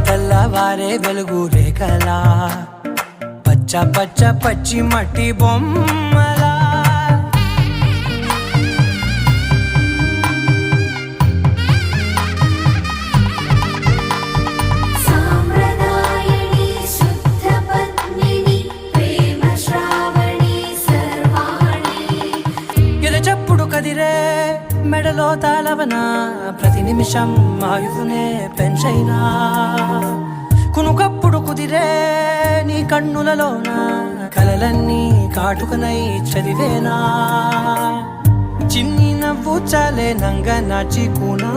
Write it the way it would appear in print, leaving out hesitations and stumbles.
తెల్లవారే వెలుగు రేఖలా పచ్చ పచ్చ పచ్చి మట్టి బొమ్మలా ఎదచప్పుడు కదిరే మెడలో తాళవన ప్రతి నిమిషం ఆయువునే పెంచైనా కునుకప్పుడు కుదిరే నీ కన్నులలోన కలలన్నీ కాటుకనై చదివేనా చిన్ని నవ్వు చాలే నంగ నాచి కూనా